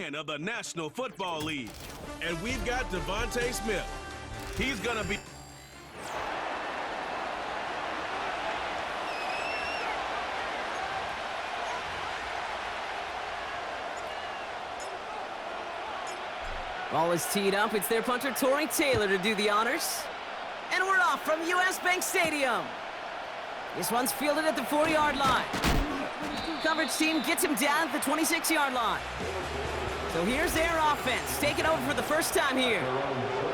of the National Football League. And we've got Devontae Smith. He's going to be... Ball is teed up. It's their punter, Torrey Taylor, to do the honors. And we're off from US Bank Stadium. This one's fielded at the 4-yard line. Coverage team gets him down at the 26-yard line. So here's their offense, taking over for the first time here.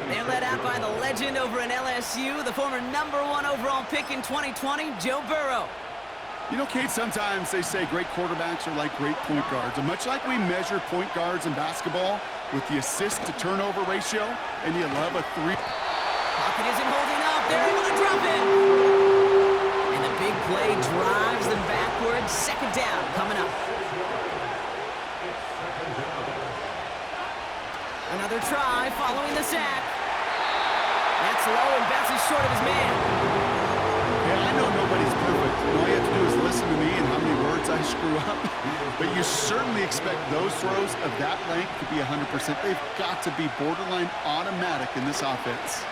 They're led out by the legend over in LSU, the former #1 overall pick in 2020, Joe Burrow. You know, Kate, sometimes they say great quarterbacks are like great point guards. And much like we measure point guards in basketball with the assist-to-turnover ratio, and you love a three... Pocket isn't holding up. They're able to drop it. And the big play drives them backwards. Second down coming up. Another try following the sack. That's low and bounces short of his man. Yeah, I know nobody's perfect. All you have to do is listen to me and how many words I screw up. But you certainly expect those throws of that length to be 100%. They've got to be borderline automatic in this offense.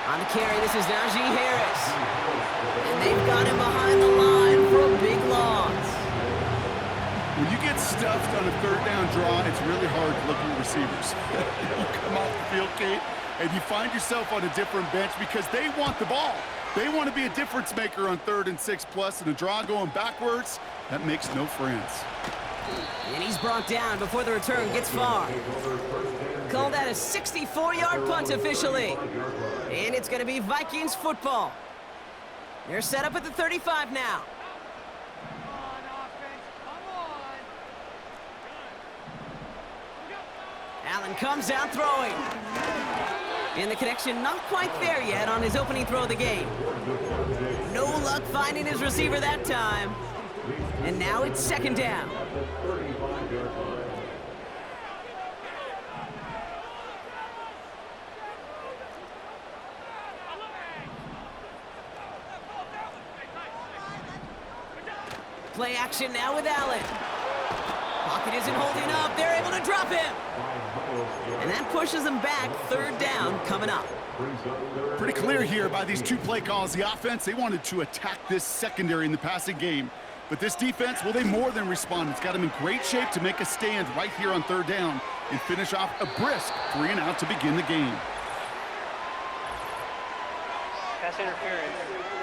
On the carry, this is Najee Harris. And they've got him behind the line for a big loss. When you get stuffed on a third down draw, it's really hard to look at the receivers. You come off the field, Kate, and you find yourself on a different bench because they want the ball. They want to be a difference maker on 3rd and 6+, and a draw going backwards, that makes no friends. And he's brought down before the return gets far. Call that a 64-yard punt officially. And it's going to be Vikings football. They're set up at the 35 now. Allen comes out throwing. And the connection not quite there yet on his opening throw of the game. No luck finding his receiver that time. And now it's second down. Play action now with Allen. Pocket isn't holding up. They're able to drop him. And that pushes them back. Third down coming up. Pretty clear here by these two play calls. The offense, they wanted to attack this secondary in the passing game. But this defense, well, they more than respond. It's got them in great shape to make a stand right here on third down and finish off a brisk 3 and out to begin the game. Pass interference.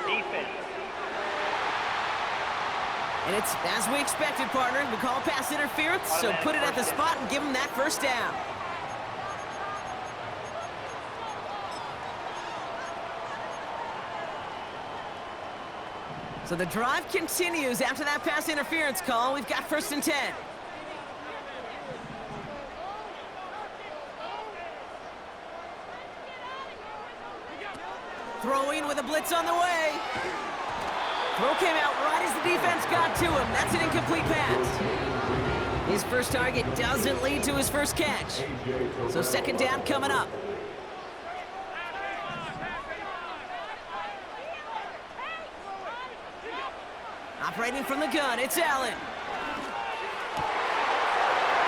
Defense. And it's as we expected, partner. We call pass interference, so put it at the spot and give them that first down. So the drive continues after that pass interference call. We've got 1st and 10. Throwing with a blitz on the way. Throw came out right as the defense got to him. That's an incomplete pass. His first target doesn't lead to his first catch. So second down coming up. Operating from the gun, it's Allen.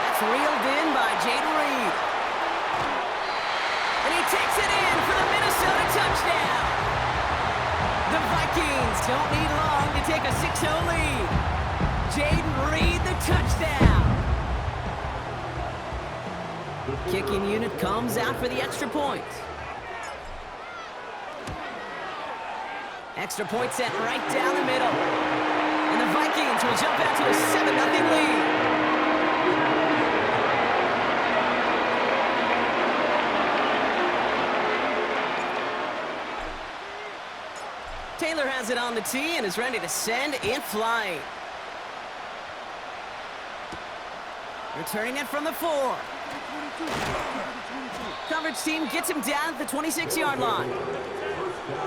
That's reeled in by Jaden Reed. And he takes it in for the Minnesota touchdown. The Vikings don't need long to take a 6-0 lead. Jaden Reed, the touchdown. Kicking unit comes out for the extra point. Extra point set right down the middle. And the Vikings will jump out to a 7-0 lead. Taylor has it on the tee and is ready to send it flying. Returning it from the 4. Coverage team gets him down at the 26-yard line.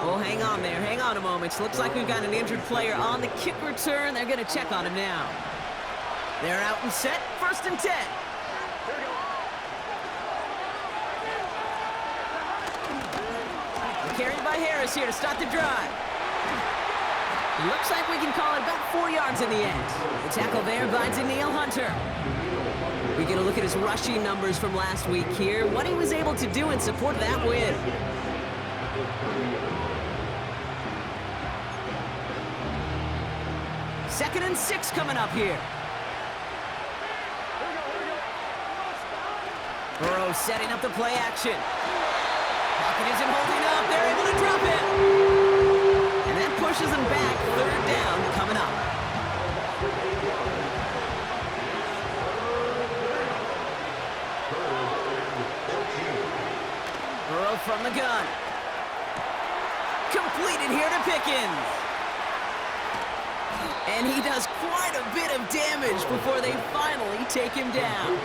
Oh, hang on there. Hang on a moment. Looks like we've got an injured player on the kick return. They're going to check on him now. They're out and set. 1st and 10. Carried by Harris here to start the drive. Looks like we can call it about 4 yards in the end. The tackle there by Danielle Hunter. We get a look at his rushing numbers from last week here, what he was able to do in support of that win. Second and 6 coming up here. Burrow setting up the play action. Pocket isn't holding up. They're able to drop it. And that pushes them back. Third down coming up. Burrow from the gun. Completed here to Pickens. And he does quite a bit of damage before they finally take him down.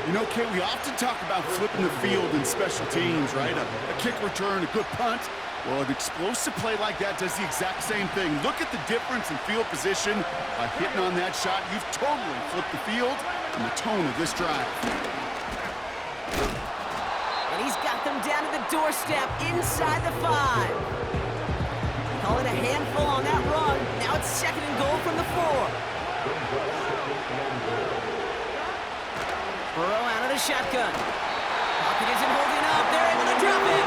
You know, Kate, we often talk about flipping the field in special teams, right? A kick return, a good punt. Well, an explosive play like that does the exact same thing. Look at the difference in field position. By hitting on that shot, you've totally flipped the field and the tone of this drive. And he's got them down to the doorstep inside the 5. Call it a handful on that run. Now it's second and goal from the 4. Burrow out of the shotgun. Pocket isn't holding up. They're able to drop it.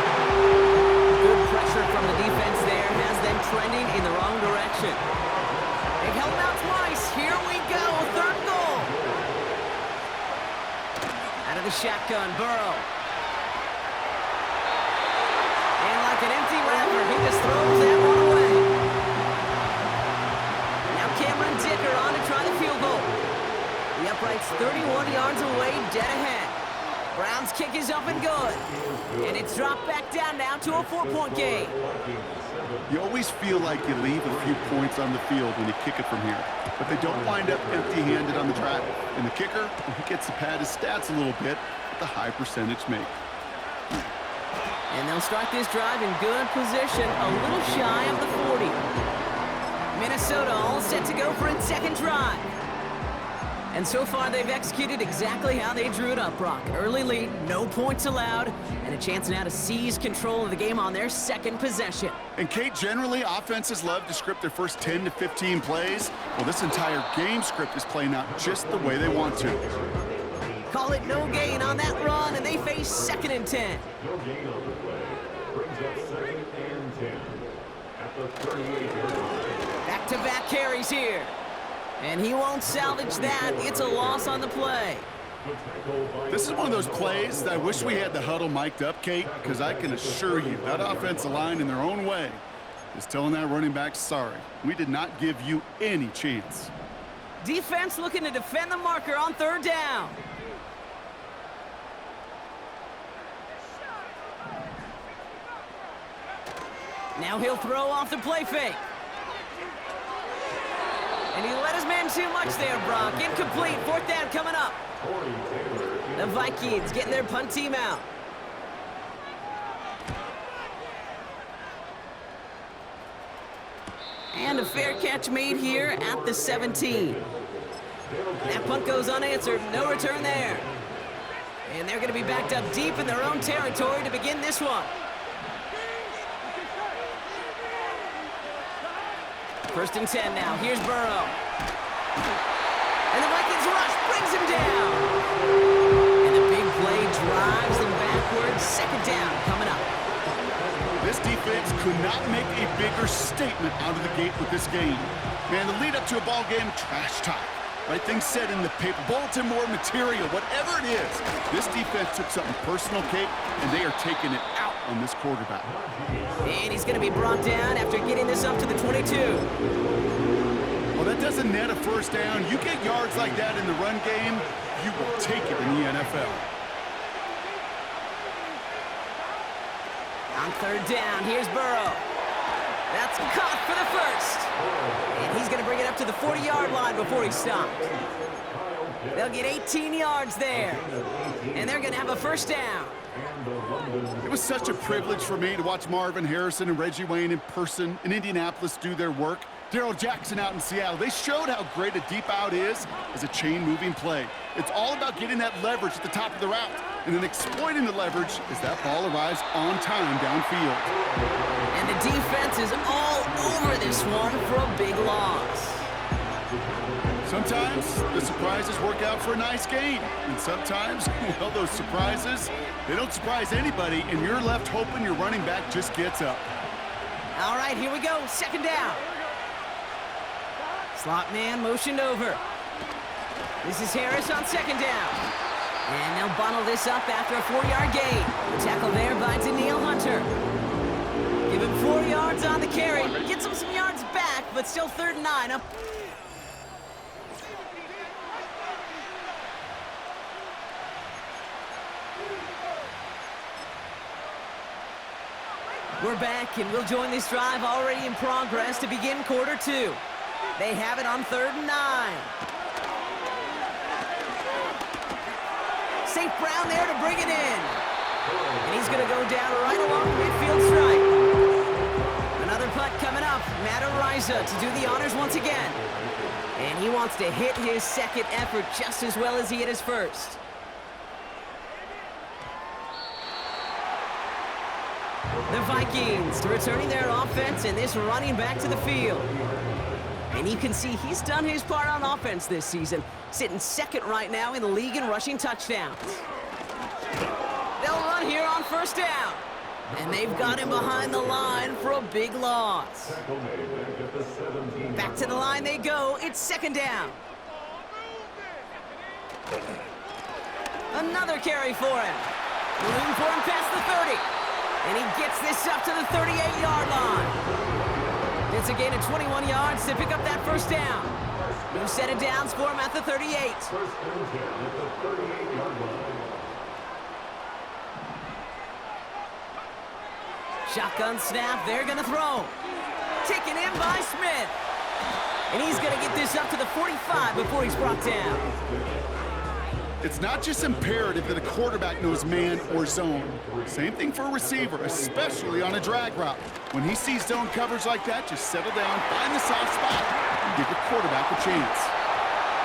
Good pressure from the defense there has them trending in the wrong direction. They've held him out twice. Here we go. Third goal. Out of the shotgun, Burrow. And like an empty wrapper, he just throws that one away. Now Cameron Dicker on to try the field goal. The upright's 31 yards away, dead ahead. Brown's kick is up and good. And it's dropped back down now to a 4-point game. You always feel like you leave a few points on the field when you kick it from here. But they don't wind up empty-handed on the drive. And the kicker, he gets to pad his stats a little bit with the high percentage make. And they'll start this drive in good position, a little shy of the 40. Minnesota all set to go for its second drive. And so far, they've executed exactly how they drew it up, Brock. Early lead, no points allowed, and a chance now to seize control of the game on their second possession. And Kate, generally, offenses love to script their first 10 to 15 plays. Well, this entire game script is playing out just the way they want to. Call it no gain on that run, and they face second and 10. No gain on the play. Brings up second and 10 at the 38-yard line. Back-to-back carries here. And he won't salvage that. It's a loss on the play. This is one of those plays that I wish we had the huddle mic'd up, Kate, because I can assure you that offensive line in their own way is telling that running back, sorry, we did not give you any chance. Defense looking to defend the marker on third down. Now he'll throw off the play fake. And he let his man too much there, Brock. Incomplete. Fourth down coming up. The Vikings getting their punt team out. And a fair catch made here at the 17. That punt goes unanswered. No return there. And they're going to be backed up deep in their own territory to begin this one. First and 10 now. Here's Burrow. And the Vikings rush brings him down. And the big play drives them backwards. Second down coming up. This defense could not make a bigger statement out of the gate with this game. Man, the lead up to a ball game, trash talk. Right, things said in the paper, bulletin board material, whatever it is. This defense took something personal, Kate, and they are taking it out on this quarterback. And he's going to be brought down after getting this up to the 22. Well, that doesn't net a first down. You get yards like that in the run game, you will take it in the NFL. On third down, here's Burrow. That's caught for the first. And he's going to bring it up to the 40-yard line before he stopped. They'll get 18 yards there. And they're going to have a first down. It was such a privilege for me to watch Marvin Harrison and Reggie Wayne in person in Indianapolis do their work. Darrell Jackson out in Seattle. They showed how great a deep out is as a chain-moving play. It's all about getting that leverage at the top of the route and then exploiting the leverage as that ball arrives on time downfield. And the defense is all over this one for a big loss. Sometimes the surprises work out for a nice game. And sometimes, well, those surprises, they don't surprise anybody, and you're left hoping your running back just gets up. All right, here we go. Second down. Slot man motioned over. This is Harris on second down. And they'll bundle this up after a 4-yard gain. The tackle there by Daniil Hunter. Give him 4 yards on the carry. Gets him some yards back, but still 3rd and 9. Up. We're back, and we'll join this drive already in progress to begin quarter 2. They have it on 3rd and 9. St. Brown there to bring it in. And he's going to go down right along the midfield stripe. Another punt coming up. Matt Ariza to do the honors once again. And he wants to hit his second effort just as well as he hit his first. The Vikings returning their offense and this running back to the field. And you can see he's done his part on offense this season, sitting second right now in the league in rushing touchdowns. They'll run here on 1st down. And they've got him behind the line for a big loss. Back to the line they go. It's 2nd down. Another carry for him. Room for him past the 30. And he gets this up to the 38-yard line. It's a gain of 21 yards to pick up that 1st down. New set of downs for him at the 38. First and 10 at the 38-yard line. Shotgun snap, they're going to throw. Taken in by Smith. And he's going to get this up to the 45 before he's brought down. It's not just imperative that a quarterback knows man or zone. Same thing for a receiver, especially on a drag route. When he sees zone coverage like that, just settle down, find the soft spot, and give the quarterback a chance.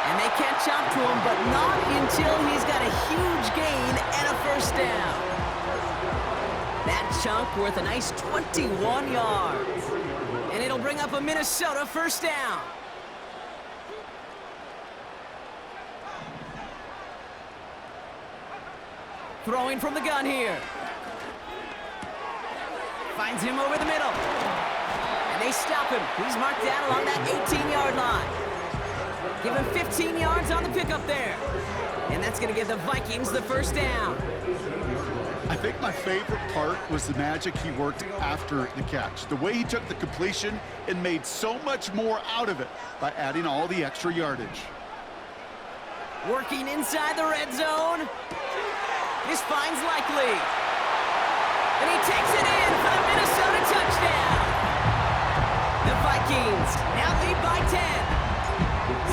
And they catch up to him, but not until he's got a huge gain and a 1st down. That chunk worth a nice 21 yards. And it'll bring up a Minnesota 1st down. Throwing from the gun here. Finds him over the middle. And they stop him. He's marked down along that 18-yard line. Give him 15 yards on the pickup there. And that's going to give the Vikings the 1st down. I think my favorite part was the magic he worked after the catch. The way he took the completion and made so much more out of it by adding all the extra yardage. Working inside the red zone. This finds Likely. And he takes it in for the Minnesota touchdown. The Vikings now lead by 10.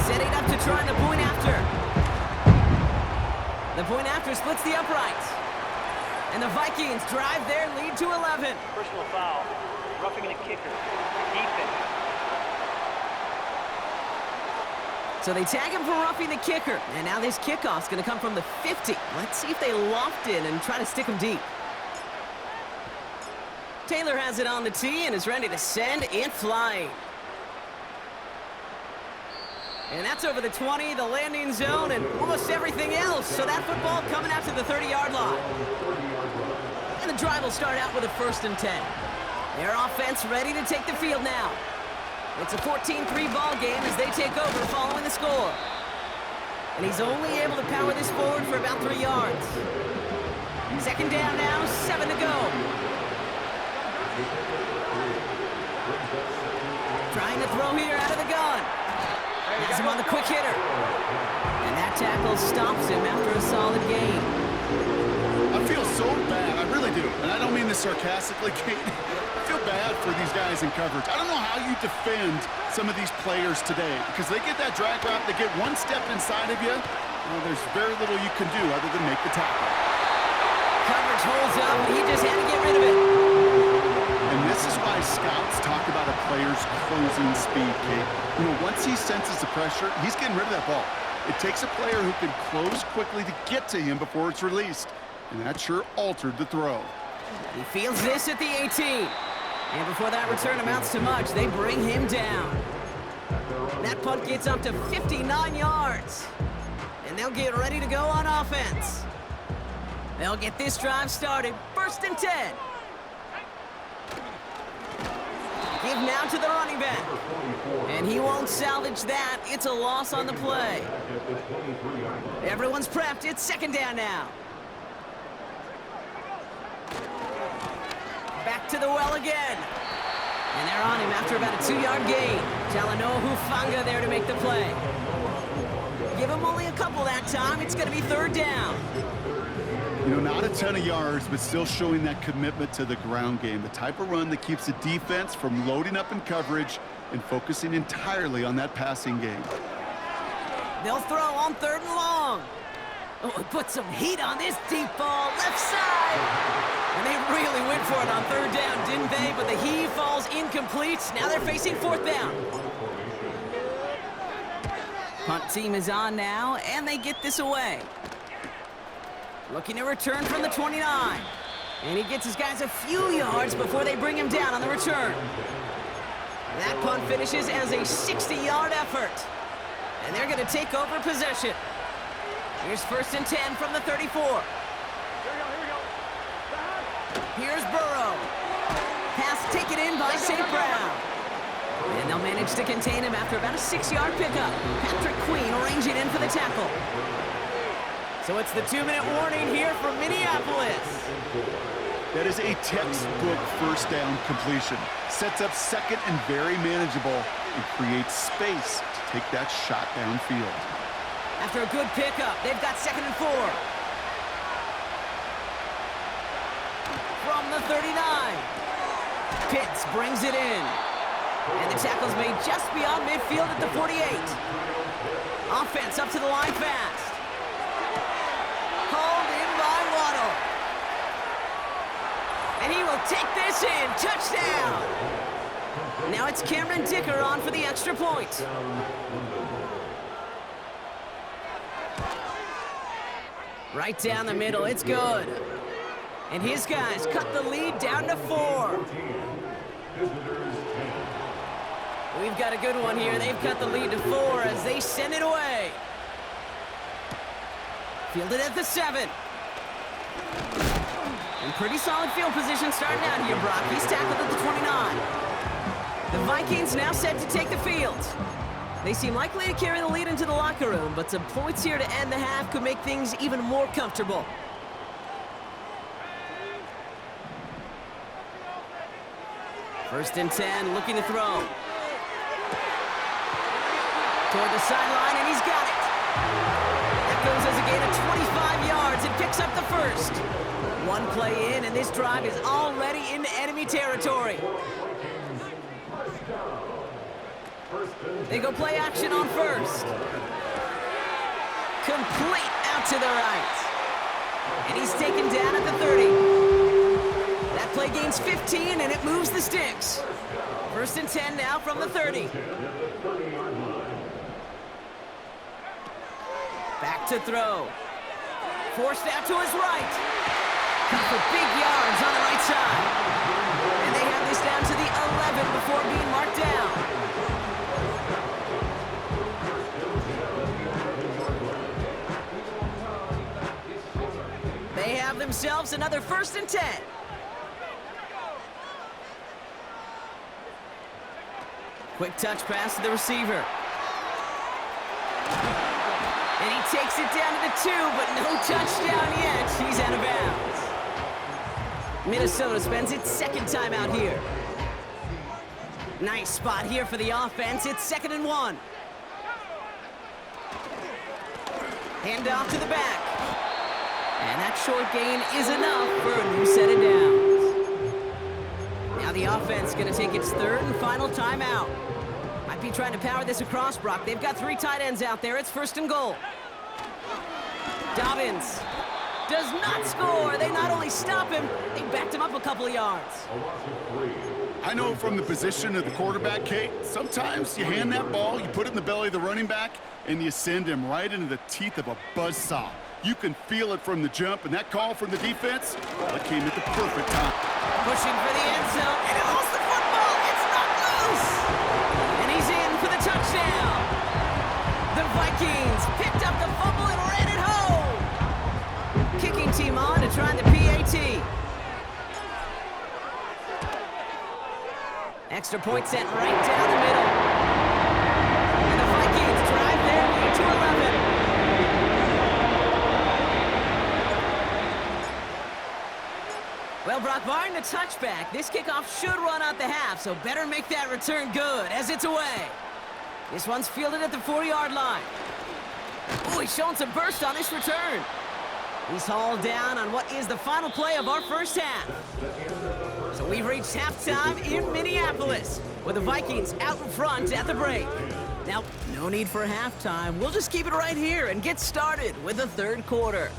Setting up to try the point after. The point after splits the uprights. And the Vikings drive their lead to 11. Personal foul. Roughing the kicker. Defense. So they tag him for roughing the kicker. And now this kickoff's going to come from the 50. Let's see if they loft in and try to stick him deep. Taylor has it on the tee and is ready to send it flying. And that's over the 20, the landing zone, and almost everything else. So that football coming out to the 30-yard line. And the drive will start out with a 1st and 10. Their offense ready to take the field now. It's a 14-3 ball game as they take over following the score. And he's only able to power this forward for about 3 yards. 2nd down now, 7 to go. Trying to throw here out of the gun. Has him on the quick hitter. And that tackle stops him after a solid gain. I feel so bad, I really do. And I don't mean this sarcastically, Kate. I feel bad for these guys in coverage. I don't know how you defend some of these players today because they get that drag route, they get one step inside of you, well, there's very little you can do other than make the tackle. Coverage holds up, and he just had to get rid of it. And this is why scouts talk about a player's closing speed, Kate. You know, once he senses the pressure, he's getting rid of that ball. It takes a player who can close quickly to get to him before it's released. And that sure altered the throw. He feels this at the 18. And before that return amounts to much, they bring him down. That punt gets up to 59 yards. And they'll get ready to go on offense. They'll get this drive started. 1st and 10. Give now to the running back. And he won't salvage that. It's a loss on the play. Everyone's prepped. It's 2nd down now. Back to the well again. And they're on him after about a 2-yard gain. Talanoa Hufanga there to make the play. Give him only a couple that time. It's going to be 3rd down. You know, not a ton of yards, but still showing that commitment to the ground game. The type of run that keeps the defense from loading up in coverage and focusing entirely on that passing game. They'll throw on 3rd and long. Oh, put some heat on this deep ball. Left side. And they really went for it on 3rd down, didn't they? But the heave falls incomplete. Now they're facing 4th down. Punt team is on now, and they get this away. Looking to return from the 29. And he gets his guys a few yards before they bring him down on the return. That punt finishes as a 60-yard effort. And they're going to take over possession. Here's 1st and 10 from the 34. Here's Burrow. Pass taken in by St. Brown. And they'll manage to contain him after about a 6-yard pickup. Patrick Queen arranging in for the tackle. So it's the 2-minute warning here from Minneapolis. That is a textbook 1st down completion. Sets up 2nd and very manageable and creates space to take that shot downfield. After a good pickup, they've got 2nd and 4. From the 39. Pitts brings it in. And the tackle's made just beyond midfield at the 48. Offense up to the line fast. Hauled in by Waddle. And he will take this in. Touchdown! Now it's Cameron Dicker on for the extra point. Right down the middle, it's good. And his guys cut the lead down to 4. We've got a good one here. They've cut the lead to 4 as they send it away. Fielded at the 7. And pretty solid field position starting out here, Brock. He's tackled at the 29. The Vikings now set to take the field. They seem likely to carry the lead into the locker room, but some points here to end the half could make things even more comfortable. First and 10, looking to throw. Toward the sideline, and he's got it. That goes as a gain of 25 yards and picks up the first. One play in, and this drive is already into enemy territory. They go play action on first. Complete out to the right. And he's taken down at the 30. That play gains 15, and it moves the sticks. First and 10 now from the 30. Back to throw. Forced out to his right. Cut for big yards on the right side. And they have this down to the 11 before being marked down. They have themselves another first and 10. Quick touch pass to the receiver. And he takes it down to the 2, but no touchdown yet. He's out of bounds. Minnesota spends its second time out here. Nice spot here for the offense. It's 2nd and 1. Hand off to the back. And that short gain is enough for a new set of downs. Now the offense going to take its 3rd and final timeout. Might be trying to power this across, Brock. They've got 3 tight ends out there. It's 1st and goal. Dobbins does not score. They not only stop him, they backed him up a couple of yards. I know from the position of the quarterback, Kate, sometimes you hand that ball, you put it in the belly of the running back, and you send him right into the teeth of a buzzsaw. You can feel it from the jump, and that call from the defense, well, it came at the perfect time. Pushing for the end zone, and he lost the football. It's not loose. And he's in for the touchdown. Vikings picked up the fumble and ran it home. Kicking team on to try the PAT. Extra point sent right down the middle. And the Vikings drive their lead to 11. Well, Brock, barring the touchback, this kickoff should run out the half, so better make that return good as it's away. This one's fielded at the 4-yard line. Oh, he's showing some burst on this return. He's hauled down on what is the final play of our first half. So we've reached halftime in Minneapolis, with the Vikings out in front at the break. Now, no need for halftime. We'll just keep it right here and get started with the third quarter.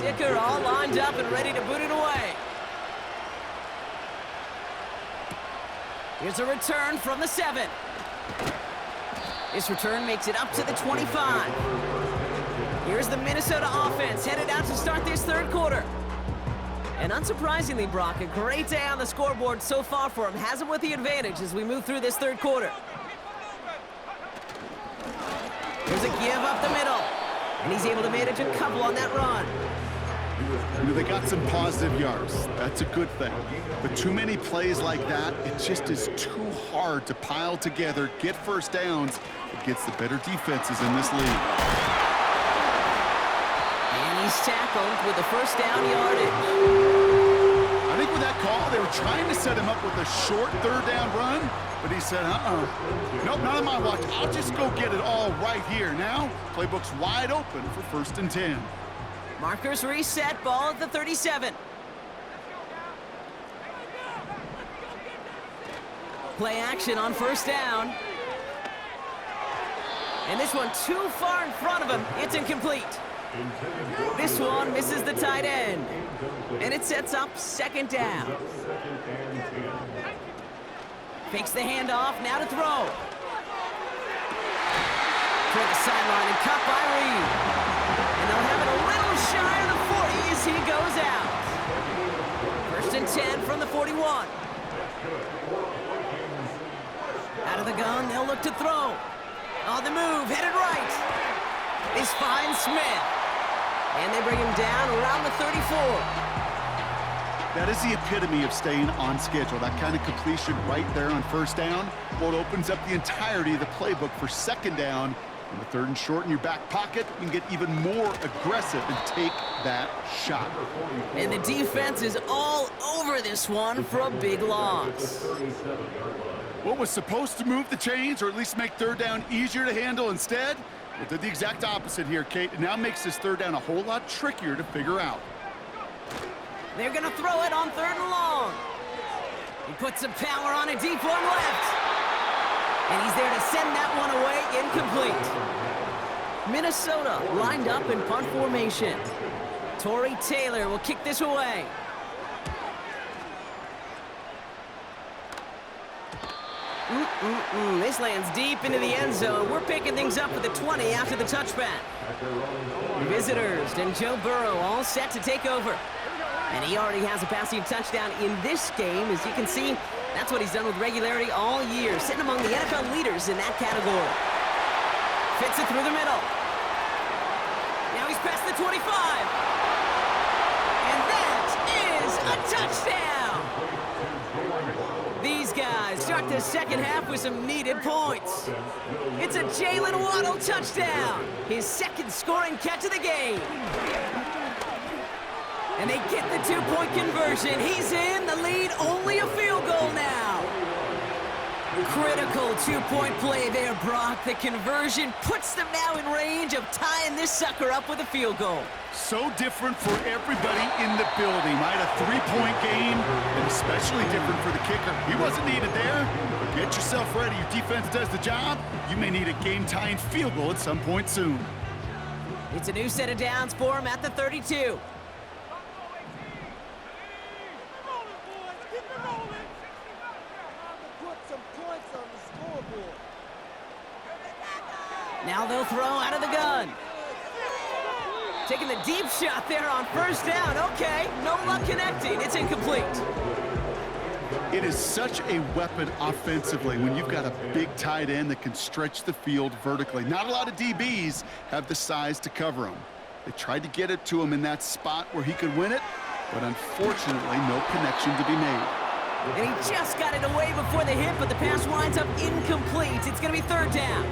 Dicker all lined up and ready to boot it away. Here's a return from the 7. This return makes it up to the 25. Here's the Minnesota offense headed out to start this third quarter. And unsurprisingly, Brock, a great day on the scoreboard so far for him. Has him with the advantage as we move through this third quarter. Here's a give up the middle. And he's able to manage a couple on that run. You know, they got some positive yards. That's a good thing. But too many plays like that, it just is too hard to pile together, get first downs against the better defenses in this league. And he's tackled with the first down yardage. I think with that call, they were trying to set him up with a short third down run, but he said, nope, not on my watch. I'll just go get it all right here. Now, playbook's wide open for 1st and 10. Markers reset, ball at the 37. Play action on first down. And this one too far in front of him. It's incomplete. This one misses the tight end. And it sets up 2nd down. Fakes the handoff, now to throw. Toward the sideline and cut by Reed. And they'll have it a little shy of the 40 as he goes out. 1st and 10 from the 41. Out of the gun, they'll look to throw. On the move, headed right. This finds Smith. And they bring him down around the 34. That is the epitome of staying on schedule. That kind of completion right there on first down. Well, it opens up the entirety of the playbook for 2nd down. And the 3rd and short in your back pocket, you can get even more aggressive and take that shot. And the defense is all over this one for a big loss. What was supposed to move the chains, or at least make 3rd down easier to handle instead, well, did the exact opposite here, Kate. It now makes this 3rd down a whole lot trickier to figure out. They're going to throw it on 3rd and long. He puts some power on a deep one left. And he's there to send that one away, incomplete. Minnesota lined up in punt formation. Tory Taylor will kick this away. This lands deep into the end zone. We're picking things up at the 20 after the touchback. Visitors and Joe Burrow all set to take over. And he already has a passing touchdown in this game. As you can see, that's what he's done with regularity all year, sitting among the NFL leaders in that category. Fits it through the middle. Now he's past the 25. And that is a touchdown. These guys start the 2nd half with some needed points. It's a Jalen Waddle touchdown, his 2nd scoring catch of the game. And they get the 2-point conversion. He's in the lead, only a field goal now. Critical 2-point play there, Brock. The conversion puts them now in range of tying this sucker up with a field goal. So different for everybody in the building, right? A 3-point game, and especially different for the kicker. He wasn't needed there, but get yourself ready. Your defense does the job. You may need a game-tying field goal at some point soon. It's a new set of downs for him at the 32. Now they'll throw out of the gun. Taking the deep shot there on first down. Okay, no luck connecting. It's incomplete. It is such a weapon offensively when you've got a big tight end that can stretch the field vertically. Not a lot of DBs have the size to cover him. They tried to get it to him in that spot where he could win it, but unfortunately, no connection to be made. And he just got it away before the hit, but the pass winds up incomplete. It's going to be third down.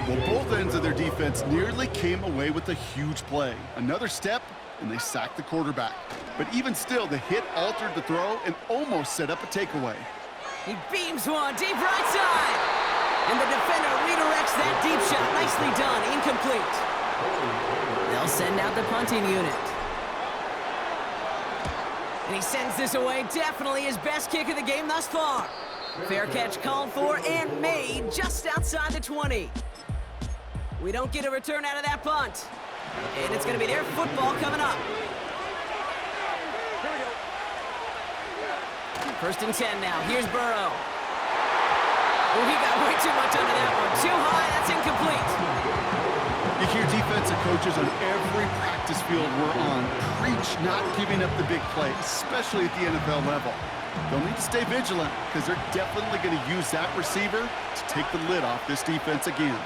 Well, both ends of their defense nearly came away with a huge play. Another step, and they sacked the quarterback. But even still, the hit altered the throw and almost set up a takeaway. He beams one deep right side. And the defender redirects that deep shot. Nicely done. Incomplete. They'll send out the punting unit. And he sends this away. Definitely his best kick of the game thus far. Fair catch called for and made just outside the 20. We don't get a return out of that punt. And it's going to be their football coming up. First and 10 now. Here's Burrow. Oh, he got way too much under that one. Too high. That's incomplete. You hear defensive coaches on every practice field we're on preach not giving up the big play, especially at the NFL level. They'll need to stay vigilant because they're definitely going to use that receiver to take the lid off this defense again.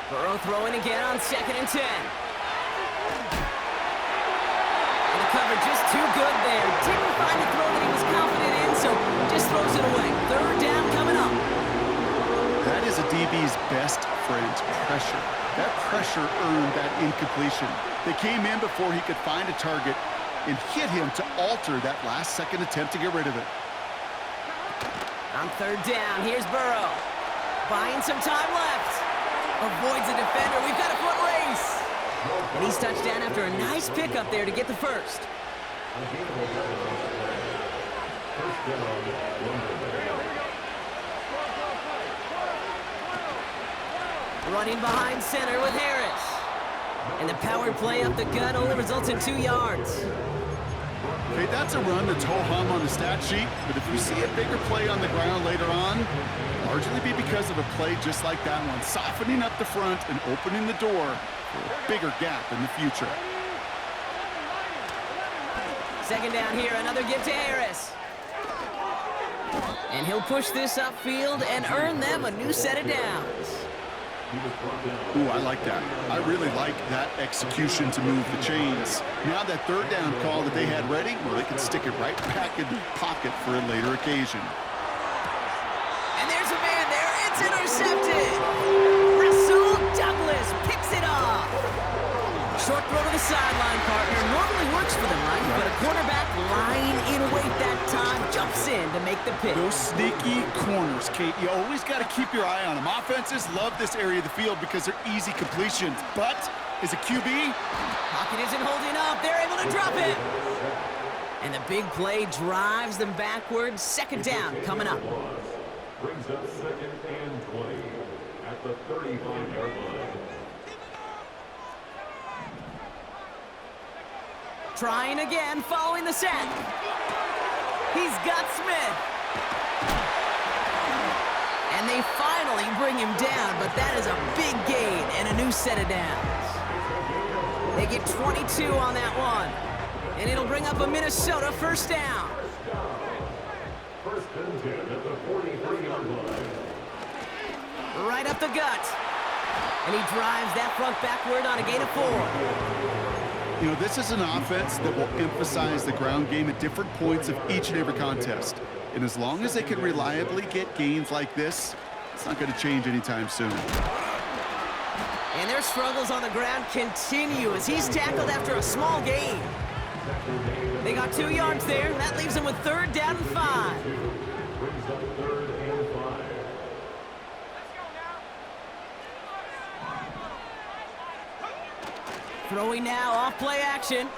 Burrow throwing again on second and 10. And the coverage just too good there. Didn't find the throw that he was confident in, so just throws it away. Third down coming up. That is a DB's best friend, pressure. That pressure earned that incompletion. They came in before he could find a target and hit him to alter that last-second attempt to get rid of it. On third down, here's Burrow. Buying some time left. Avoids the defender. We've got a foot race. And he's touched down after a nice pickup there to get the first. Running behind center with Harris. And the power play up the gut only results in 2 yards. Okay, that's a run that's ho-hum on the stat sheet, but if you see a bigger play on the ground later on, largely be because of a play just like that one, softening up the front and opening the door for a bigger gap in the future. Second down here, another give to Harris. And he'll push this upfield and earn them a new set of downs. Ooh, I like that. I really like that execution to move the chains. Now that third down call that they had ready, well, they can stick it right back in the pocket for a later occasion. And there's a man there. It's intercepted. Russell Douglas picks it off. Short throw to the sideline, partner. Normally works for them, right? But a quarterback lying in wait that time jumps in to make the pick. Those sneaky corners, Kate, you always got to keep your eye on them. Offenses love this area of the field because they're easy completions. But as a QB, pocket isn't holding up. They're able to drop it. And the big play drives them backwards. Second down coming up. Brings up second and 20 at the 35-yard line. Trying again, following the sack. He's got Smith. And they finally bring him down, but that is a big gain and a new set of downs. They get 22 on that one. And it'll bring up a Minnesota first down. First and 10 at the 43-yard line. Right up the gut. And he drives that front backward on a gain of 4. you know, this is an offense that will emphasize the ground game at different points of each and every contest. And as long as they can reliably get gains like this, it's not going to change anytime soon. And their struggles on the ground continue as he's tackled after a small gain. They got 2 yards there. That leaves them with third down and 5. Brings up third and 5. Throwing now, off play action.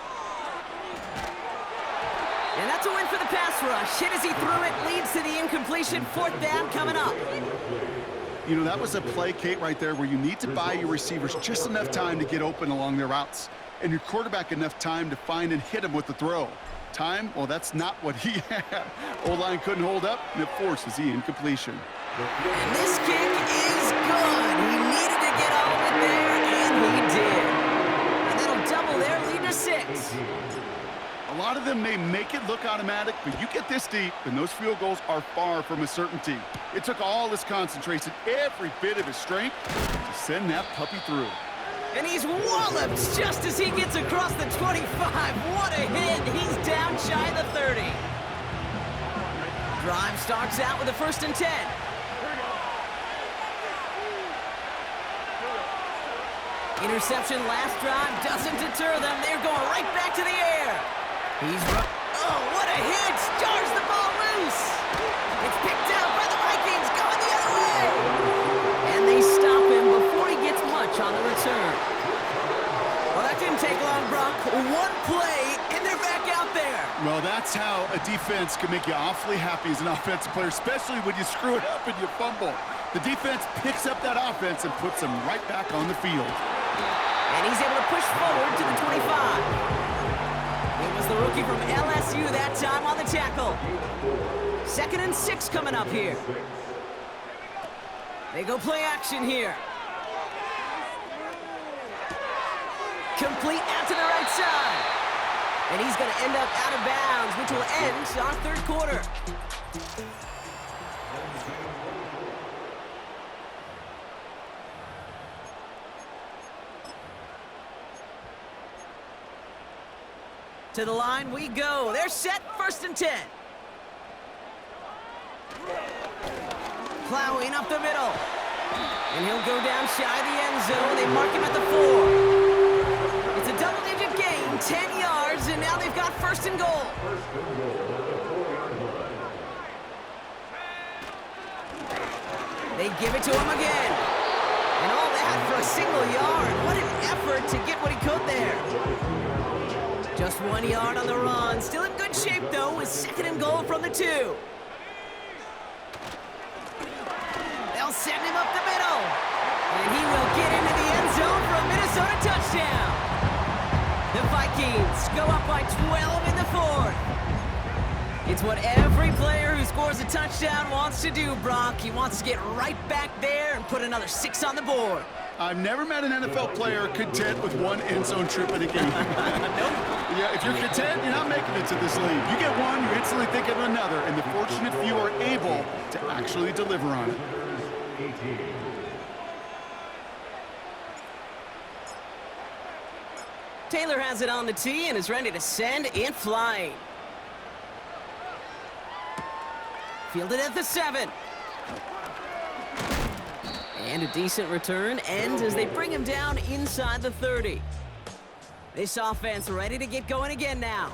And that's a win for the pass rush. Hit as he threw it, leads to the incompletion. Fourth down coming up. You know, that was a play, Kate, right there where you need to buy your receivers just enough time to get open along their routes. And your quarterback enough time to find and hit him with the throw. Time, well, that's not what he had. O-line couldn't hold up, and it forces the incompletion. And this kick is good. He needed to get all of it there, 6. A lot of them may make it look automatic, but you get this deep, and those field goals are far from a certainty. It took all his concentration, every bit of his strength, to send that puppy through. And he's walloped just as he gets across the 25. What a hit. He's down shy of the 30. Drive starts out with a 1st and 10. Interception last drive doesn't deter them. They're going right back to the air. Oh, what a hit! Jars the ball loose. It's picked out by the Vikings, going the other way. And they stop him before he gets much on the return. Well, that didn't take long, Brock. One play, and they're back out there. Well, that's how a defense can make you awfully happy as an offensive player, especially when you screw it up and you fumble. The defense picks up that offense and puts them right back on the field. And he's able to push forward to the 25. It was the rookie from LSU that time on the tackle. 2nd and 6 coming up here. They go play action here. Complete out to the right side. And he's going to end up out of bounds, which will end our 3rd quarter. To the line we go. They're set, 1st and 10. Plowing up the middle. And he'll go down shy of the end zone. They mark him at the 4. It's a double-digit gain, 10 yards, and now they've got 1st and goal. They give it to him again. And all that for a single yard. What an effort to get what he could there. Just 1 yard on the run. Still in good shape, though, with 2nd and goal from the 2. They'll send him up the middle. And he will get into the end zone for a Minnesota touchdown. The Vikings go up by 12 in the 4th. It's what every player who scores a touchdown wants to do, Brock. He wants to get right back there and put another 6 on the board. I've never met an NFL player content with one end zone trip in a game. Nope. Yeah, if you're content, you're not making it to this league. You get one, you're instantly thinking of another, and the fortunate few are able to actually deliver on it. Taylor has it on the tee and is ready to send it flying. Fielded at the 7. And a decent return ends as they bring him down inside the 30. This offense ready to get going again now.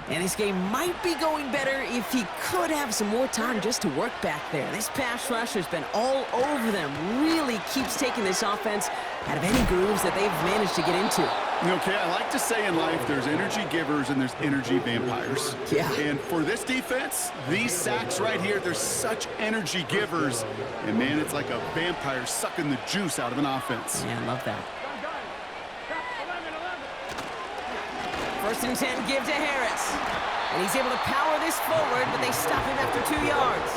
And this game might be going better if he could have some more time just to work back there. This pass rush has been all over them. Really keeps taking this offense out of any grooves that they've managed to get into. Okay, I like to say in life there's energy givers and there's energy vampires. Yeah. And for this defense, these sacks right here, they're such energy givers. And man, it's like a vampire sucking the juice out of an offense. Yeah, I love that. 1st and 10 give to Harris. And he's able to power this forward, but they stop him after 2 yards.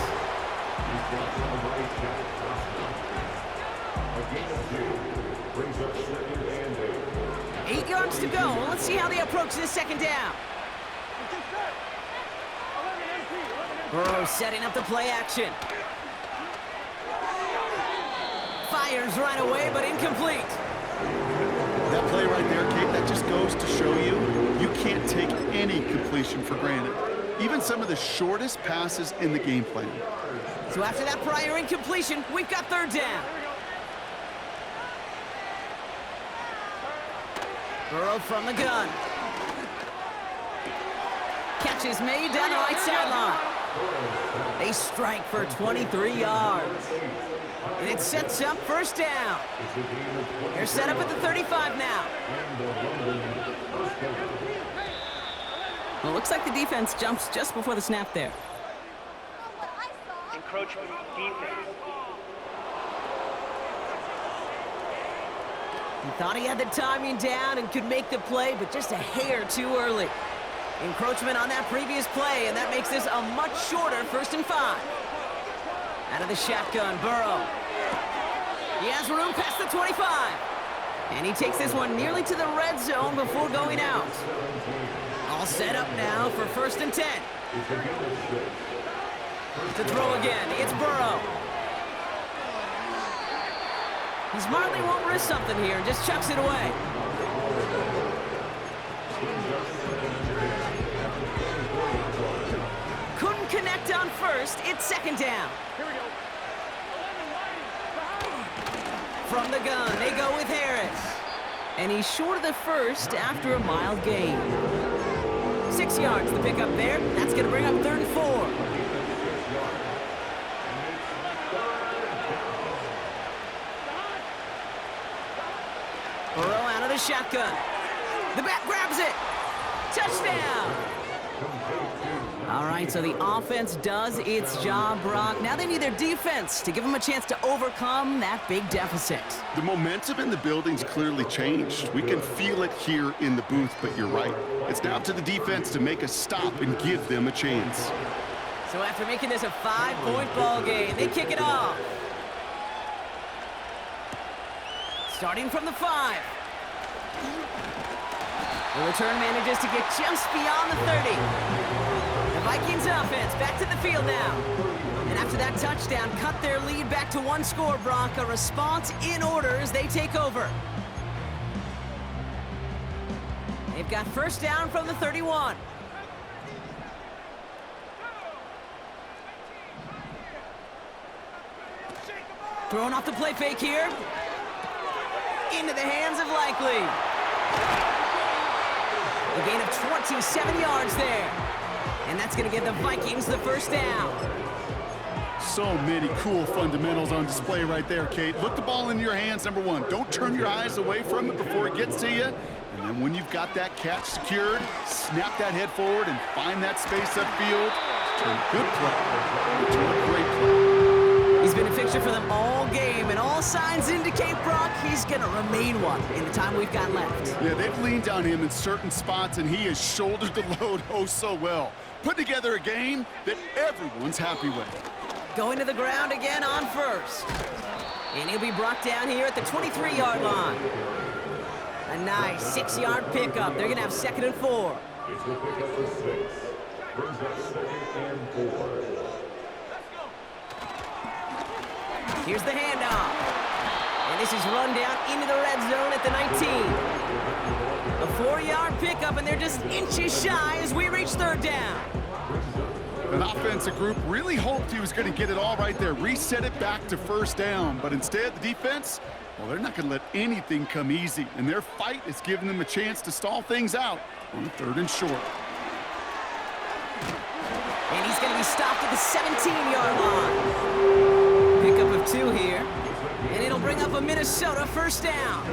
Brings up 2nd and 8. 8 yards to go. Let's see how they approach this 2nd down. Burrow setting up the play action. Fires right away, but incomplete. That play right there, Kate, that just goes to show you, you can't take any completion for granted. Even some of the shortest passes in the game plan. So after that prior incompletion, we've got 3rd down. Burrow from the gun. Catch is made down the right sideline. They strike for 23 yards. And it sets up 1st down. They're set up at the 35 now. Well, it looks like the defense jumps just before the snap there. Encroachment defense. He thought he had the timing down and could make the play, but just a hair too early. Encroachment on that previous play, and that makes this a much shorter 1st and 5. Out of the shotgun, Burrow. He has room past the 25. And he takes this one nearly to the red zone before going out. All set up now for 1st and 10. To throw again, it's Burrow. He smartly won't risk something here and just chucks it away. Couldn't connect on 1st, it's 2nd down. From the gun, they go with Harris. And he's short of the 1st after a mild gain. 6 yards the pickup there. That's going to bring up 3rd and 4. Burrow out of the shotgun. The back grabs it. Touchdown. All right, so the offense does its job, Brock. Now they need their defense to give them a chance to overcome that big deficit. The momentum in the building's clearly changed. We can feel it here in the booth, but you're right. It's now up to the defense to make a stop and give them a chance. So after making this a 5-point ball game, they kick it off. Starting from the 5. The return manages to get just beyond the 30. The Vikings offense back to the field now. And after that touchdown, cut their lead back to 1 score, Brock. A response in order as they take over. They've got 1st down from the 31. Throwing off the play fake here. Into the hands of Likely. A gain of 27 yards there. And that's going to give the Vikings the 1st down. So many cool fundamentals on display right there, Kate. Look the ball into your hands, number 1. Don't turn your eyes away from it before it gets to you. And then when you've got that catch secured, snap that head forward and find that space upfield. Turn good play. Turn a great play. He's been a fixture for them all game, and all signs indicate, Brock, he's going to remain one in the time we've got left. Yeah, they've leaned on him in certain spots, and he has shouldered the load oh so well. Put together a game that everyone's happy with. Going to the ground again on 1st. And he'll be brought down here at the 23-yard line. A nice 6-yard pickup. They're going to have 2nd and 4. It's the pickup for 6. Brings up 2nd and 4. Here's the handoff. And this is run down into the red zone at the 19. A 4-yard pickup, and they're just inches shy as we reach 3rd down. An offensive group really hoped he was going to get it all right there, reset it back to 1st down. But instead, the defense, well, they're not going to let anything come easy. And their fight is giving them a chance to stall things out on the 3rd and short. And he's going to be stopped at the 17-yard line. Pickup of 2 here. And it'll bring up a Minnesota 1st down.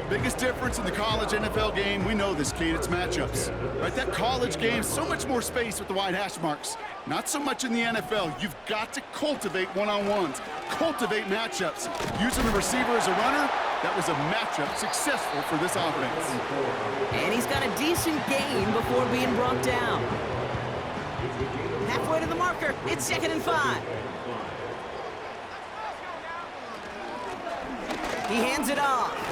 Biggest difference in the college NFL game, we know this, Kate, it's matchups. Right, that college game, so much more space with the wide hash marks. Not so much in the NFL. You've got to cultivate one-on-ones, cultivate matchups. Using the receiver as a runner, that was a matchup successful for this offense. And he's got a decent gain before being brought down. Halfway to the marker, it's 2nd and 5. He hands it off.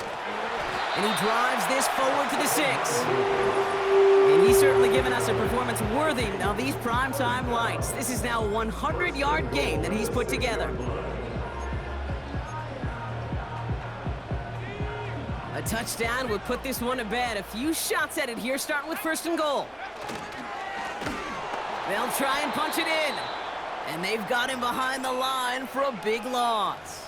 And he drives this forward to the 6. And he's certainly given us a performance worthy of these primetime lights. This is now a 100-yard game that he's put together. A touchdown would put this one to bed. A few shots at it here, starting with 1st and goal. They'll try and punch it in. And they've got him behind the line for a big loss.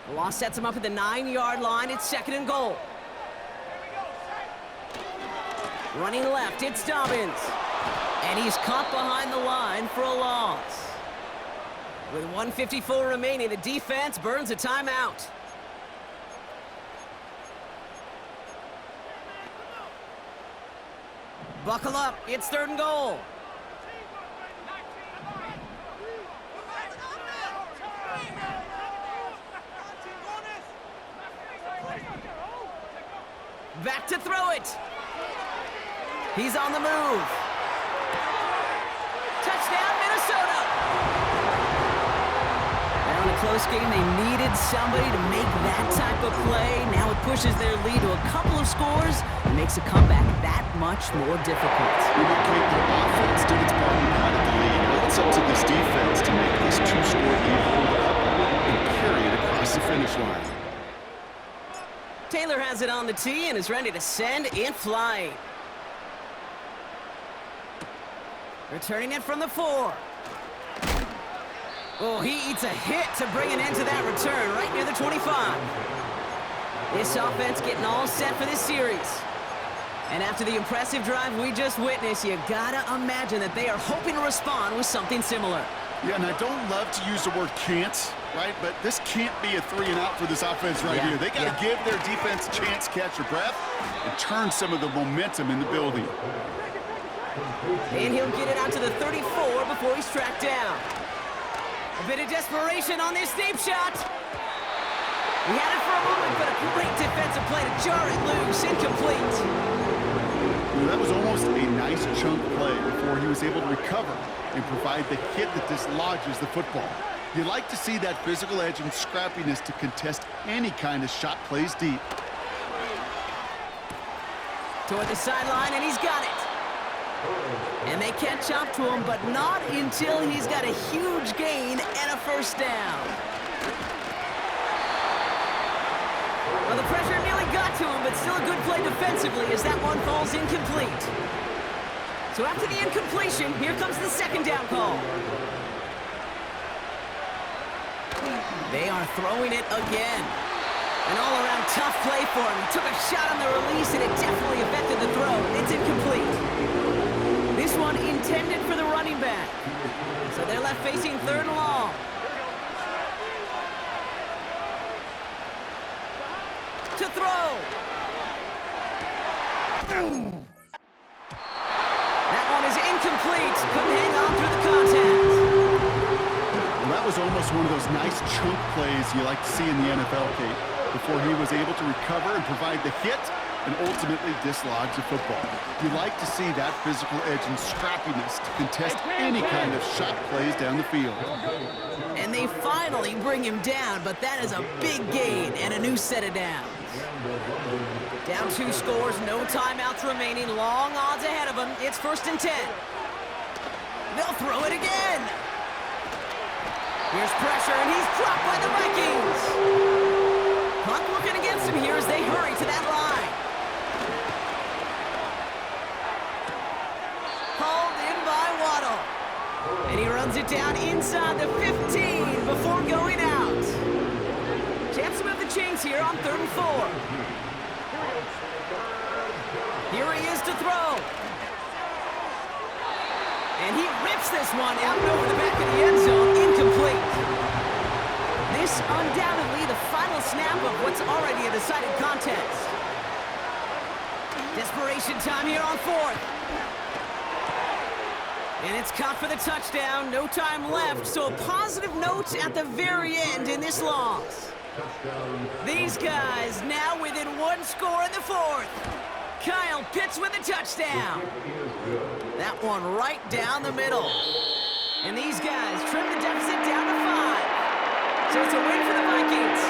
The loss sets him up at the 9-yard line. It's 2nd and goal. Running left, it's Dobbins. And he's caught behind the line for a loss. With 1:54 remaining, the defense burns a timeout. Buckle up, it's 3rd and goal. Back to throw it. He's on the move. Touchdown. Touchdown, Minnesota! Now in a close game, they needed somebody to make that type of play. Now it pushes their lead to a couple of scores and makes a comeback that much more difficult. You know, Kate, their offense did its part and got the lead. Now it's up to this defense to make this two-score lead hold up and carry it across the finish line. Taylor has it on the tee and is ready to send it flying. Returning it from the 4. Oh, he eats a hit to bring an end to that return right near the 25. This offense getting all set for this series. And after the impressive drive we just witnessed, you gotta imagine that they are hoping to respond with something similar. Yeah, and I don't love to use the word can't, right? But this can't be a 3-and-out for this offense right here. They got to give their defense a chance to catch their breath and turn some of the momentum in the building. And he'll get it out to the 34 before he's tracked down. A bit of desperation on this deep shot. He had it for a moment, but a great defensive play to jar it loose, incomplete. You know, that was almost a nice chunk play before he was able to recover and provide the hit that dislodges the football. You like to see that physical edge and scrappiness to contest any kind of shot plays deep. Toward the sideline, and he's got it. And they catch up to him, but not until he's got a huge gain and a first down. Well, the pressure nearly got to him, but still a good play defensively as that one falls incomplete. So after the incompletion, here comes the second down call. They are throwing it again. An all-around tough play for him. He took a shot on the release, and it definitely affected the throw. It's incomplete. This one intended for the running back. So they're left facing 3rd and long. To throw. That one is incomplete. Couldn't hang on through the contact. Well, that was almost one of those nice chunk plays you like to see in the NFL, Kate, before he was able to recover and provide the hit and ultimately dislodge the football. You like to see that physical edge and scrappiness to contest any kind of shot plays down the field. And they finally bring him down, but that is a big gain and a new set of downs. Down 2 scores, no timeouts remaining, long odds ahead of him. It's 1st and 10. They'll throw it again. Here's pressure, and he's dropped by the Vikings. Clock working against him here as they hurry to that line. Hauled in by Waddle. And he runs it down inside the 15 before going out. Chance to move the chains here on 3rd and 4. Here he is to throw. And he rips this one out and over the back of the end zone, incomplete. This undoubtedly the final snap of what's already a decided contest. Desperation time here on 4th. And it's caught for the touchdown. No time left, so a positive note at the very end in this loss. These guys now within 1 score in the 4th. Kyle Pitts with a touchdown. That one right down the middle. And these guys trim the deficit down to 5. So it's a win for the Vikings.